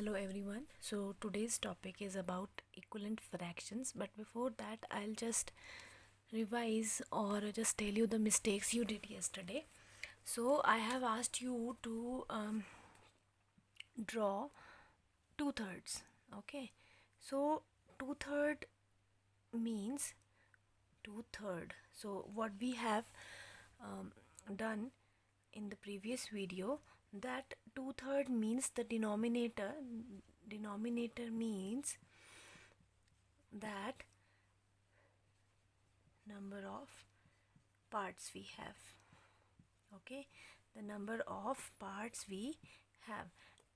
Hello everyone. So today's topic is about equivalent fractions, but before that I'll just revise or just tell you the mistakes you did yesterday. So I have asked you to draw two-thirds. Okay. So two-third means two-third. So what we have um, done in the previous video, that two-third means the denominator means that number of parts we have. Okay, the number of parts we have,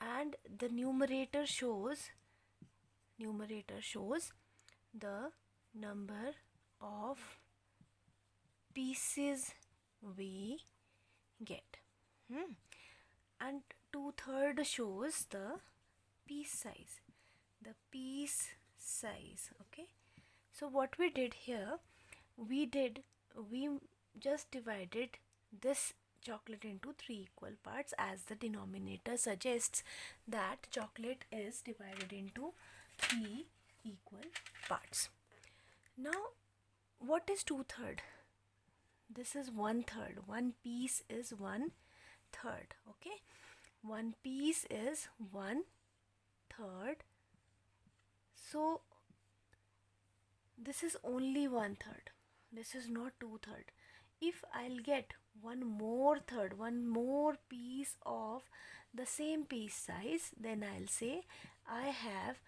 and the numerator shows the number of pieces we get. And two-third shows the piece size. Okay, so what we did here, we just divided this chocolate into three equal parts, as the denominator suggests that chocolate is divided into three equal parts. Now, what is two-third? This is one-third. One piece is one-third. Okay, one piece is one-third. So this is only one-third. This is not two-third. If I'll get one more piece of the same piece size, then I'll say I have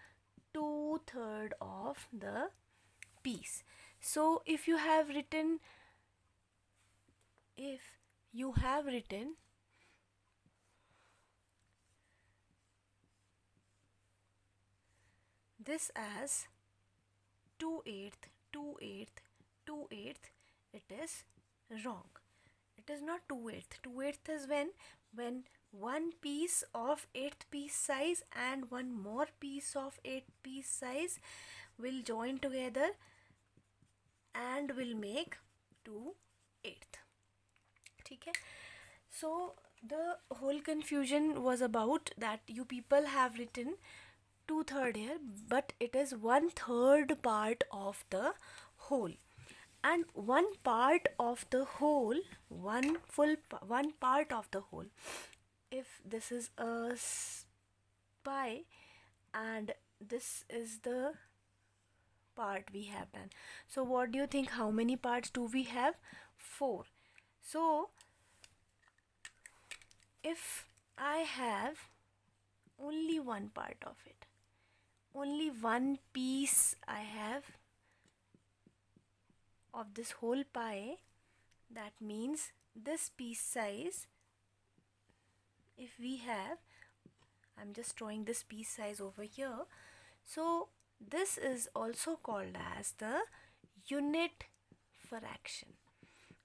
two-third of the piece. So if you have written this as 2/8, 2/8, 2/8, it is wrong. It is not 2/8. 2/8 is when one piece of 8th piece size and one more piece of 8th piece size will join together and will make 2/8. Okay, so the whole confusion was about that you people have written two-third here, but it is one-third part of the whole. And one part of the whole, one part of the whole, if this is a pie and this is the part we have done, so what do you think, how many parts do we have? 4. So if I have only one part of it, only one piece I have of this whole pie, that means this piece size, if we have, I'm just drawing this piece size over here, so this is also called as the unit fraction.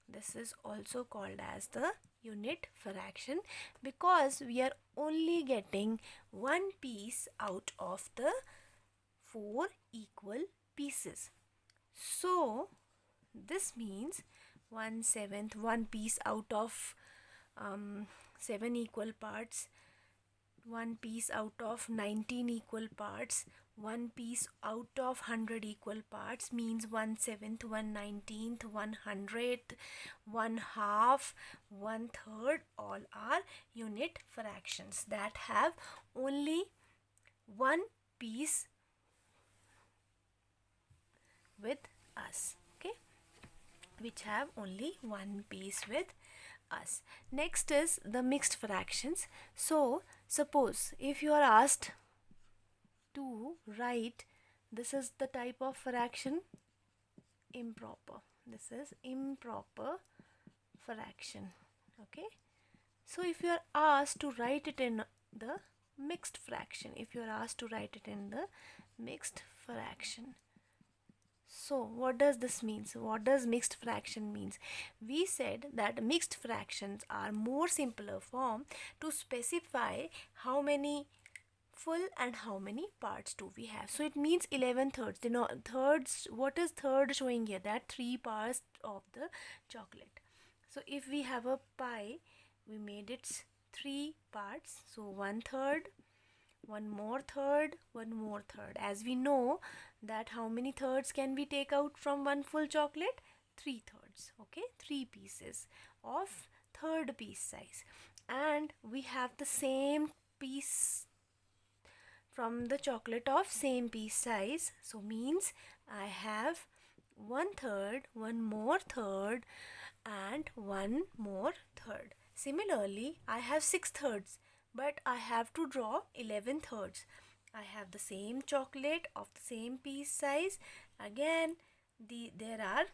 This is also called as the unit fraction because we are only getting one piece out of the 4 equal pieces. So this means 1/7, one piece out of 7 equal parts, one piece out of 19 equal parts, one piece out of 100 equal parts means 1/7, 1/19, 1/100th, 1/2, 1/3, all are unit fractions that have only one piece with us. Okay, which have only one piece with us. Next is the mixed fractions. So suppose if you are asked to write, this is the type of fraction improper. This is improper fraction. Okay, so if you are asked to write it in the mixed fraction, so what does this mean? So what does mixed fraction means? We said that mixed fractions are more simpler form to specify how many full and how many parts do we have. So it means 11 thirds. Thirds, what is third showing here? That 3 parts of the chocolate. So if we have a pie, we made its 3 parts. So 1/3, one more third, one more third. As we know that how many thirds can we take out from one full chocolate? 3 thirds. Okay, 3 pieces of third piece size. And we have the same piece from the chocolate of same piece size. So means I have one third, one more third, and one more third. Similarly, I have 6 thirds, but I have to draw 11 thirds. I have the same chocolate of the same piece size. Again, there are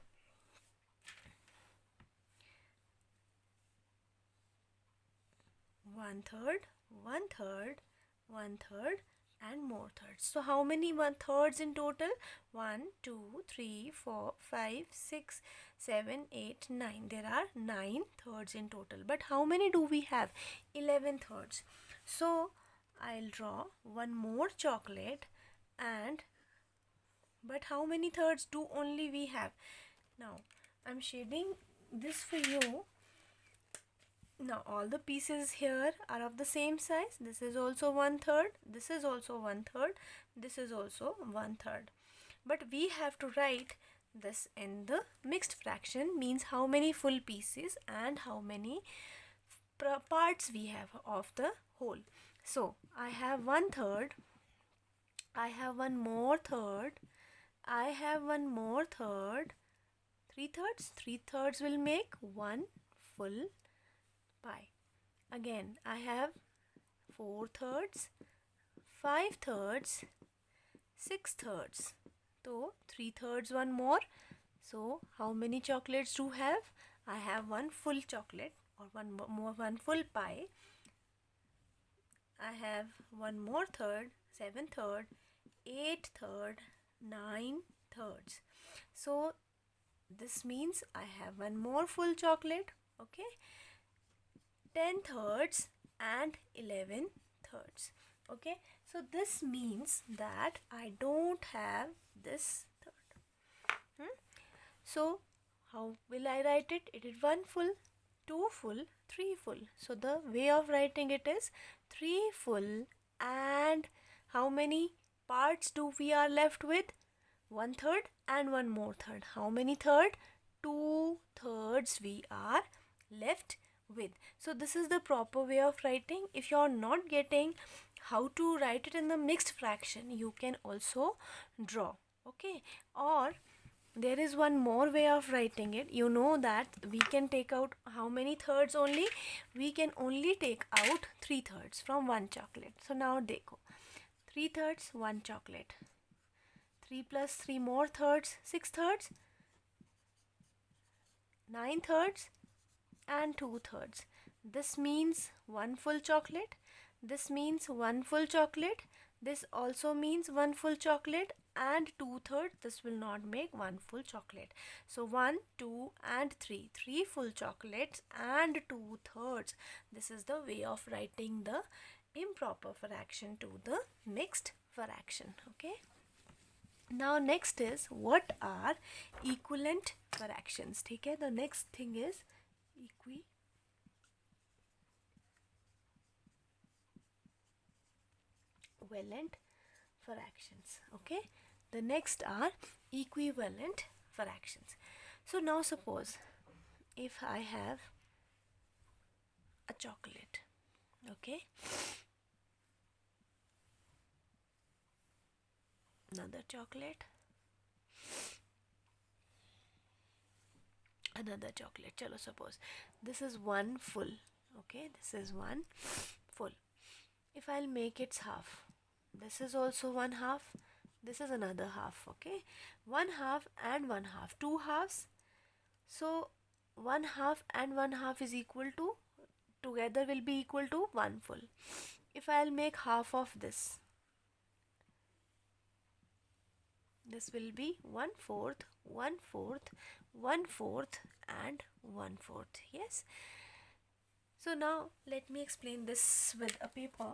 one third, one third, one third, and more thirds. So how many one thirds in total? 1, 2, 3, 4, 5, 6, 7, 8, 9. There are 9 thirds in total. But how many do we have? 11 thirds. So I'll draw one more chocolate, and but how many thirds do only we have? Now I'm shading this for you. Now all the pieces here are of the same size. This is also one third, this is also one third, this is also one third. But we have to write this in the mixed fraction, means how many full pieces and how many parts we have of the whole. So I have one third, I have one more third, I have one more third, 3 thirds. 3 thirds will make one full pie. Again, I have 4 thirds, 5 thirds, 6 thirds. So 3 thirds, one more. So how many chocolates do have? I have one full chocolate, or one full pie. I have one more third, 7 third, 8 third, 9 thirds. So this means I have one more full chocolate. Okay, 10 thirds and 11 thirds. Okay, so this means that I don't have this third. So how will I write it? It is one full, two full, three full. So the way of writing it is 3 full, and how many parts do we are left with? 1 third and one more third. How many third? 2 thirds we are left with. So this is the proper way of writing. If you are not getting how to write it in the mixed fraction, you can also draw. Okay, or there is one more way of writing it. You know that we can take out how many thirds only? We can only take out 3 thirds from one chocolate. So now dekho, 3 thirds, one chocolate, 3 plus 3 more thirds, 6 thirds, 9 thirds, and 2 thirds. This means one full chocolate. This means one full chocolate. This also means one full chocolate, and 2 thirds. This will not make one full chocolate. So 1, 2, and 3. 3 full chocolates and 2 thirds. This is the way of writing the improper fraction to the mixed fraction. Okay. Now next is, what are equivalent fractions? Okay, the next thing is equivalent fractions. Okay, the next are equivalent fractions. So now suppose if I have a chocolate, okay, another chocolate, another chocolate. Chalo, suppose this is one full. Okay, this is one full. If I'll make its half, this is also one half, this is another half. Okay, one half and one half, two halves. So one half and one half is equal to, together will be equal to one full. If I'll make half of this, this will be 1/4, 1/4, 1/4, and 1/4. Yes. So now let me explain this with a paper.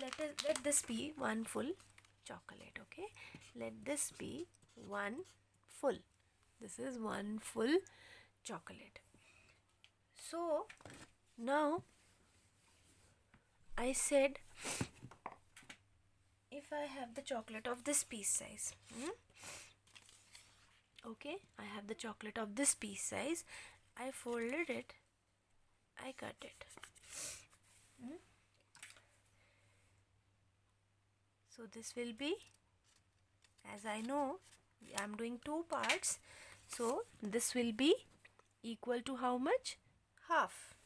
Let this be one full chocolate. Okay, let this be one full. This is one full chocolate. So now I said if I have the chocolate of this piece size, okay, I have the chocolate of this piece size, I folded it, I cut it. So this will be, as I know, I am doing 2 parts, so this will be equal to how much? Half.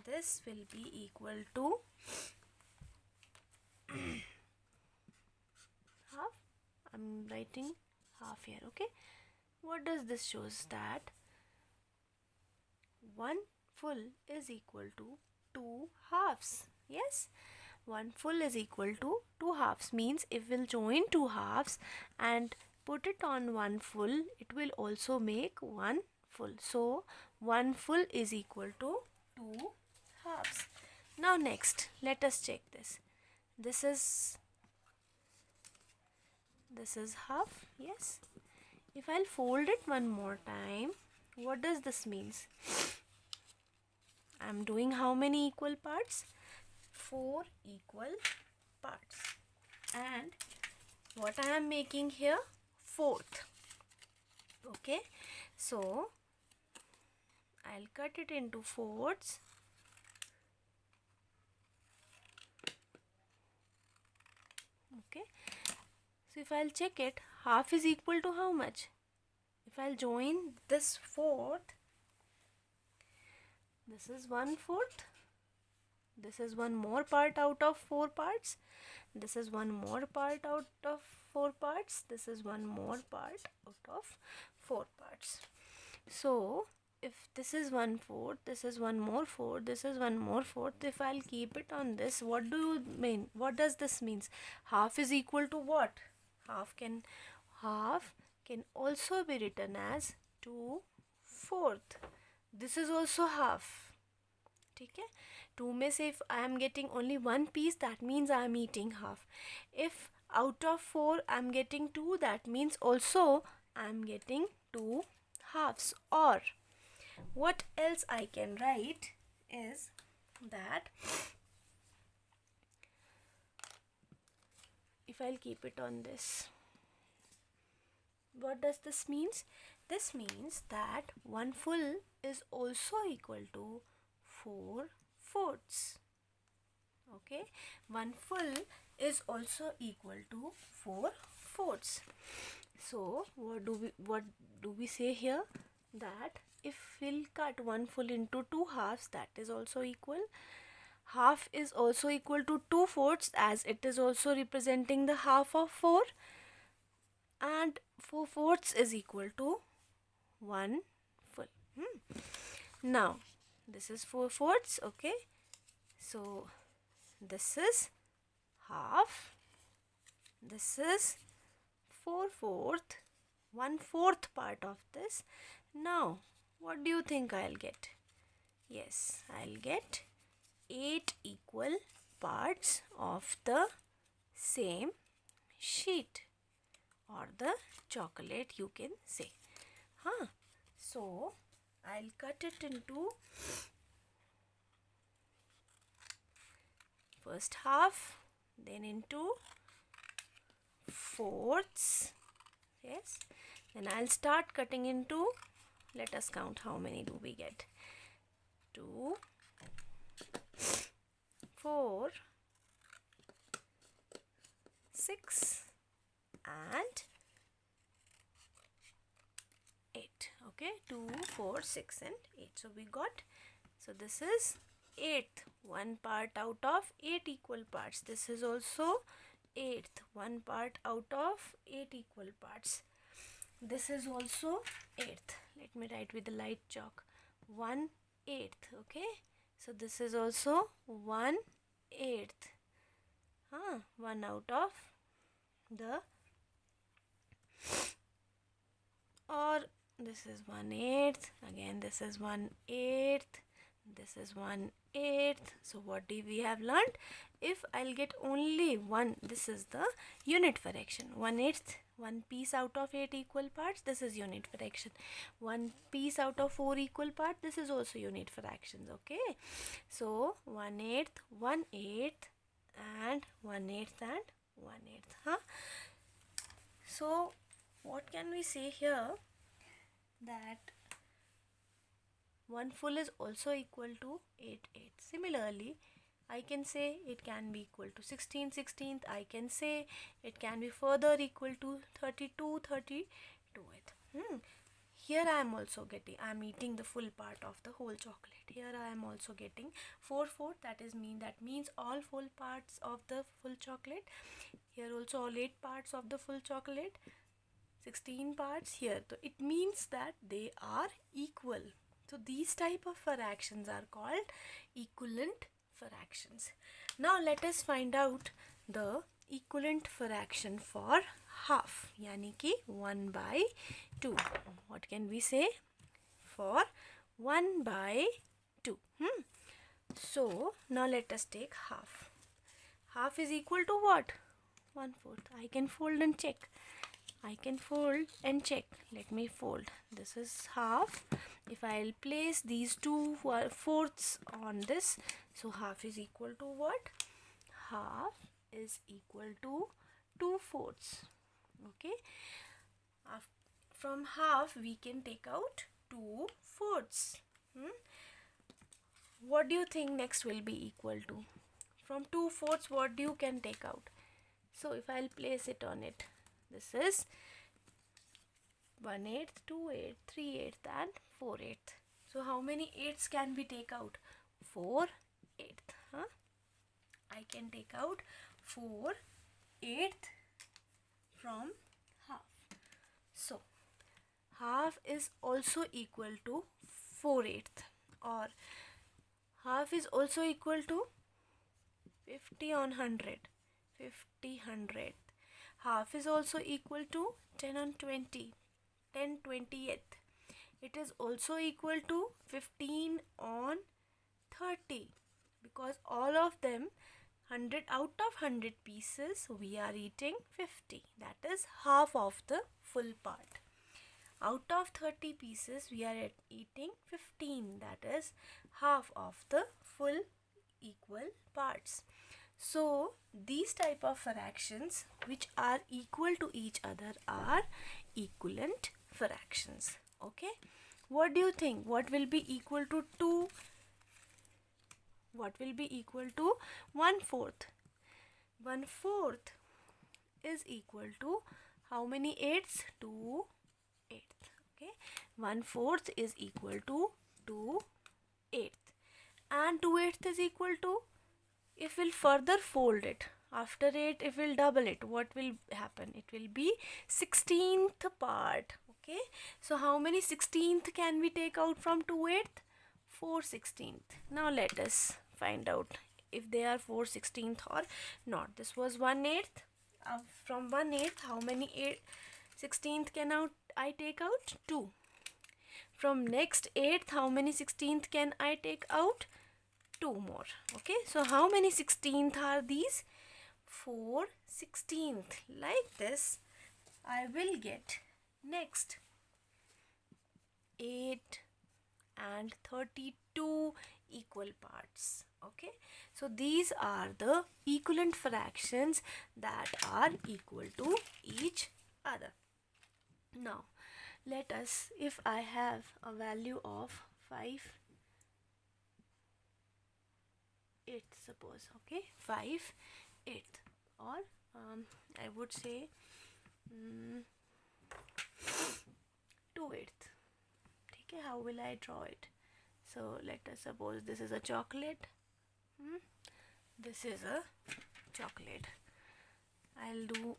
This will be equal to half. I'm writing half here, okay? What does this shows? That 1 full is equal to 2 halves. Yes, 1 full is equal to 2 halves, means if we'll join 2 halves and put it on 1 full, it will also make 1 full. So 1 full is equal to 2 halves. Now next, let us check this. This is half. Yes. If I'll fold it one more time, what does this means? I'm doing how many equal parts? 4 equal parts. And what I am making here? Fourth. Okay. So I'll cut it into fourths. Okay. So if I'll check it, half is equal to how much? If I'll join this fourth, this is 1/4. This is one more part out of 4 parts. This is one more part out of 4 parts. This is one more part out of 4 parts. So if this is 1/4, this is one more 4, this is one more 4th. If I'll keep it on this, what do you mean? What does this means? Half is equal to what? Half can also be written as 2/4. This is also half. ठीक है, 2 में से if I am getting only 1 piece, that means I am eating half. If out of 4 I am getting 2, that means also I am getting 2 halves. Or what else I can write is that if I'll keep it on this, what does this means? This means that 1 full is also equal to 4/4. Okay, 1 full is also equal to 4/4. So what do we say here? That if we'll cut 1 full into 2 halves, that is also equal. Half is also equal to 2/4, as it is also representing the half of 4, and 4/4 is equal to 1 full. Now this is 4/4. Okay, so this is half, this is 4/4, 1/4 part of this. Now what do you think I'll get? Yes, I'll get 8 equal parts of the same sheet, or the chocolate, you can say. So I'll cut it into first half, then into fourths. Yes, then I'll start cutting into, let us count how many do we get. 2, 4, 6 and 8. Okay, 2, 4, 6 and 8. So we got, so this is 8th, 1 part out of 8 equal parts. This is also 8th, 1 part out of 8 equal parts. This is also 8th. Let me write with the light chalk. 1/8. Okay, so this is also 1/8. 1 out of the, or this is 1/8. Again, this is 1/8. This is 1/8. eighth. So what do we have learned? If I'll get only one, this is the unit fraction. 1/8, one piece out of 8 equal parts, this is unit fraction. One piece out of 4 equal parts, this is also unit fractions. Okay, so 1/8, 1/8 and 1/8 and 1/8. So what can we say here? That 1 full is also equal to 8/8. Similarly, I can say it can be equal to 16/16. I can say it can be further equal to 32/32. Here I am also getting, I am eating the full part of the whole chocolate. Here I am also getting 4/4. That means all full parts of the full chocolate. Here also all 8 parts of the full chocolate. 16 parts here. So it means that they are equal. So these type of fractions are called equivalent fractions. Now let us find out the equivalent fraction for half, yani ki 1/2. What can we say for 1/2? So now let us take half. Half is equal to what? 1/4. I can fold and check. I can fold and check. Let me fold. This is half. If I'll place these 2/4 on this, so half is equal to what? Half is equal to 2/4. Okay. From half we can take out 2/4. What do you think next will be equal to? From 2/4, what do you can take out? So if I'll place it on it, this is 1/8, 2/8, 3/8 and 4/8. So how many eighths can we take out? 4/8. I can take out 4/8 from half. So half is also equal to 4/8, or half is also equal to 50 on 100. 50 100. Half is also equal to 10 on 20. 10 20th. It is also equal to 15 on 30, because all of them 100 out of 100 pieces we are eating 50. That is half of the full part. Out of 30 pieces we are eating 15. That is half of the full equal parts. So these type of fractions which are equal to each other are equivalent fractions. Okay, what do you think? What will be equal to 2? What will be equal to 1/4? 1/4 is equal to how many eighths? 2/8. Okay, 1/4 is equal to 2/8, and 2/8 is equal to, if we'll further fold it, after 8 if we'll double it, what will happen? It will be 16th part. Okay, so how many 16th can we take out from 2/8? 4/16. Now let us find out if they are 4/16 or not. This was 1/8. From 1/8, how many 16th can I take out? 2. From next 8th, how many 16th can I take out? 2 more. Okay, so how many 16th are these? 4/16. Like this, I will get next 8 and 32 equal parts. Okay, so these are the equivalent fractions that are equal to each other. Now let us, if I have a value of 5/8, suppose, okay, 5/8, or I would say 2/8. Okay, how will I draw it? So let us suppose this is a chocolate. This is a chocolate. I'll do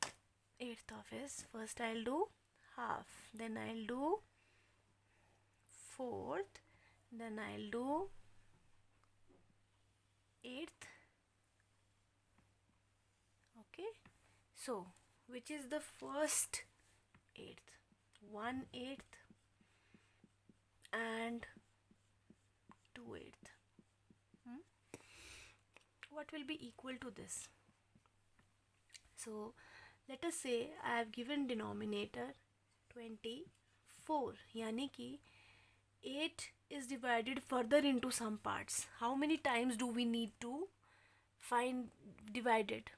1/8 of it. First I'll do half, then I'll do 1/4, then I'll do 1/8. Okay, so which is the first 1/8? 1/8 and 2/8. what will be equal to this? So let us say I have given denominator 24, yani ki 8 is divided further into some parts. How many times do we need to find divided?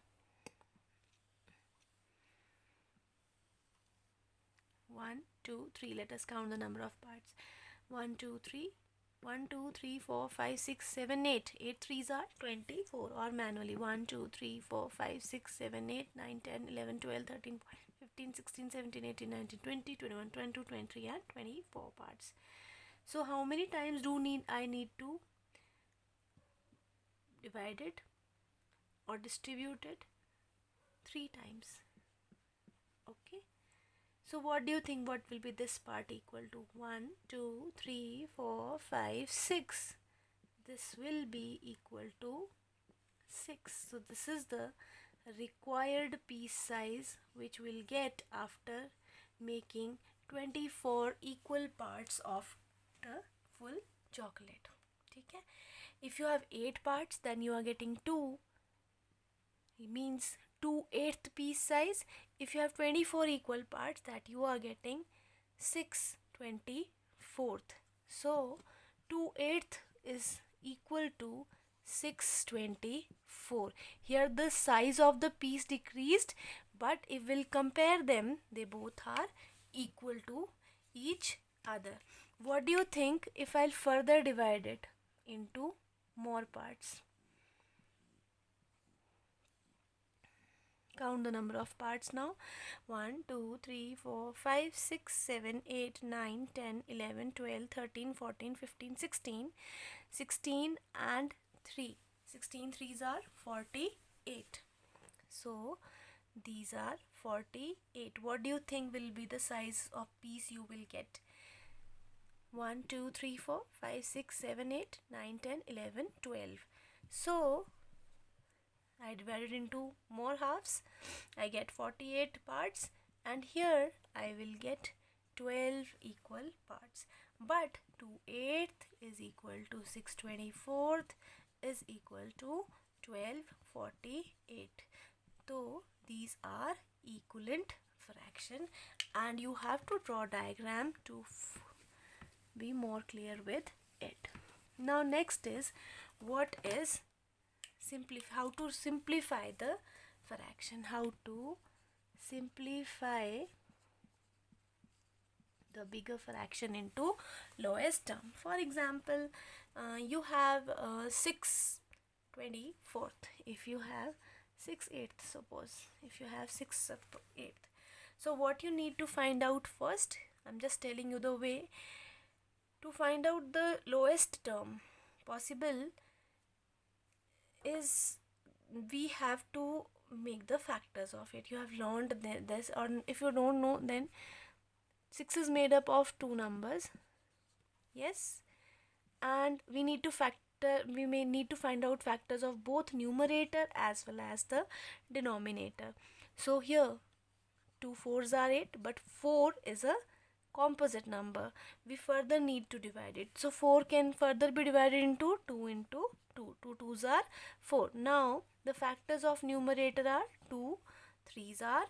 1, 2, 3. Let us count the number of parts. 1, 2, 3. 1, 2, 3, 4, 5, 6, 7, 8. 8 threes are 24, or manually 1, 2, 3, 4, 5, 6, 7, 8, 9, 10, 11, 12, 13, 15, 16, 17, 18, 19, 20, 21, 22, 23 and 24 parts. So how many times I need to divide it or distribute it? 3 times. Okay. So what do you think, what will be this part equal to? 1, 2, 3, 4, 5, 6. This will be equal to 6. So this is the required piece size which we'll get after making 24 equal parts of the full chocolate. Okay? If you have 8 parts, then you are getting 2. It means 2/8 piece size. If you have 24 equal parts, that you are getting 6/24. So 2/8 is equal to 6/24. Here the size of the piece decreased, but if we'll compare them, they both are equal to each other. What do you think if I'll further divide it into more parts? Count the number of parts now. 1, 2, 3, 4, 5, 6, 7, 8, 9, 10, 11, 12, 13, 14, 15, 16. 16 and 3. 16 threes are 48. So these are 48. What do you think will be the size of piece you will get? 1, 2, 3, 4, 5, 6, 7, 8, 9, 10, 11, 12. So I divided into more halves. I get 48 parts, and here I will get 12 equal parts. But 2/8 is equal to 6/24 is equal to 12/48. So these are equivalent fraction, and you have to draw diagram to be more clear with it. Now next is what is how to simplify the fraction, how to simplify the bigger fraction into lowest term. For example, you have 6/24. If you have 6/8, suppose if you have 6/8, so what you need to find out first, I'm just telling you the way to find out the lowest term possible is we have to make the factors of it. You have learned this, or if you don't know, then 6 is made up of 2 numbers. Yes, and we need to we may need to find out factors of both numerator as well as the denominator. So here 2 4s are 8, but 4 is a composite number. We further need to divide it. So 4 can further be divided into 2 into 2. 2 2s are 4. Now the factors of numerator are 2, 3s are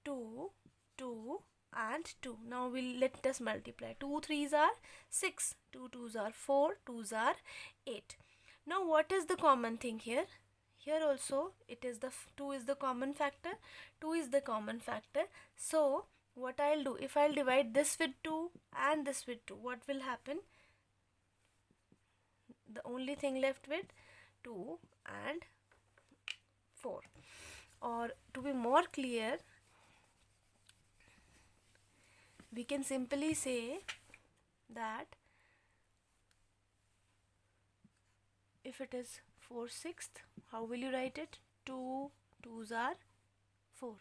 2, 2 and 2. Now let us multiply. 2 3s are 6, 2 2s are 4, 2s are 8. Now what is the common thing here? Here also it is 2 is the common factor. 2 is the common factor. So what I'll do, if I'll divide this with 2 and this with 2, what will happen? The only thing left with 2 and 4. Or to be more clear, we can simply say that if it is 4/6, how will you write it? 2 2s are 4.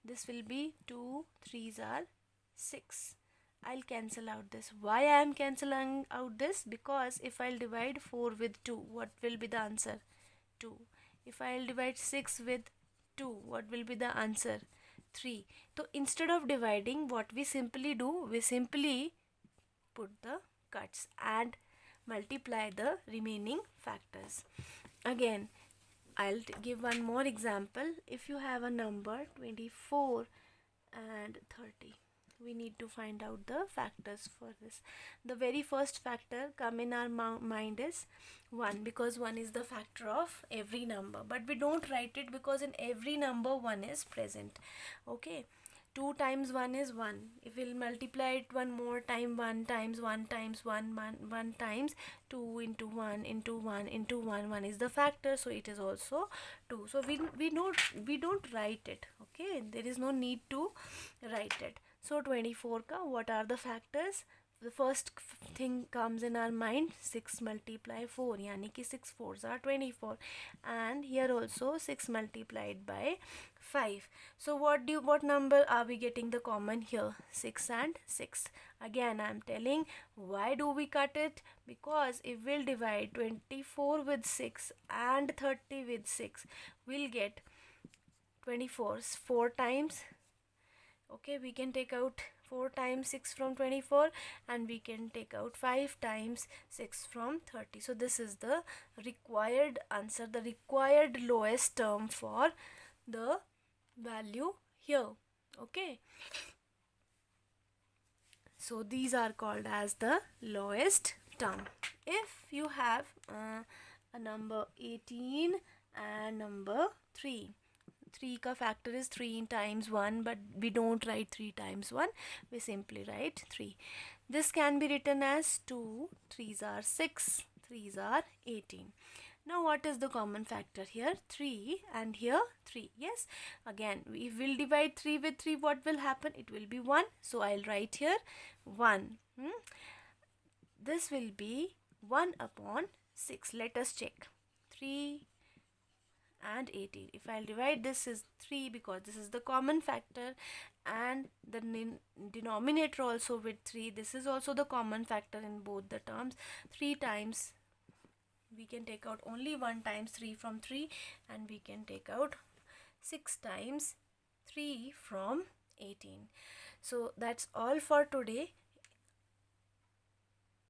This will be 2 3s are 6. I'll cancel out this. Why I am cancelling out this? Because if I'll divide 4 with 2, what will be the answer? 2. If I'll divide 6 with 2, what will be the answer? 3. So instead of dividing, what we simply do, we simply put the cuts and multiply the remaining factors. Again, I'll give one more example. If you have a number 24 and 30, we need to find out the factors for this. The very first factor come in our mind is 1, because 1 is the factor of every number, but we don't write it because in every number 1 is present. Okay, 2 times 1 is 1. If we'll multiply it one more time, 1 times 1 times 1, 1 times 2 into 1 into 1 into 1, 1 is the factor, so it is also 2. So we don't write it. Okay, there is no need to write it. So 24 ka what are the factors? The first thing comes in our mind, 6 multiply 4, yani ki 6 4s are 24, and here also 6 multiplied by 5. So what number are we getting the common here? 6 and 6. Again I am telling, why do we cut it? Because if we'll divide 24 with 6 and 30 with 6, we'll get 24's 4 times. Okay, we can take out 4 times 6 from 24, and we can take out 5 times 6 from 30. So this is the required answer, the required lowest term for the value here. Okay, so these are called as the lowest term. If you have a number 18 and number 3, 3 ka factor is 3 times 1, but we don't write 3 times 1, we simply write 3. This can be written as 2 3s are 6, 3s are 18. Now what is the common factor here? 3, and here 3. Yes, again if we'll divide 3 with 3, what will happen? It will be 1. So I'll write here 1. This will be 1 upon 6. Let us check. 3 and 18. If I'll divide, this is 3 because this is the common factor, and the denominator also with 3. This is also the common factor in both the terms. 3 times, we can take out only 1 times 3 from 3, and we can take out 6 times 3 from 18. So that's all for today.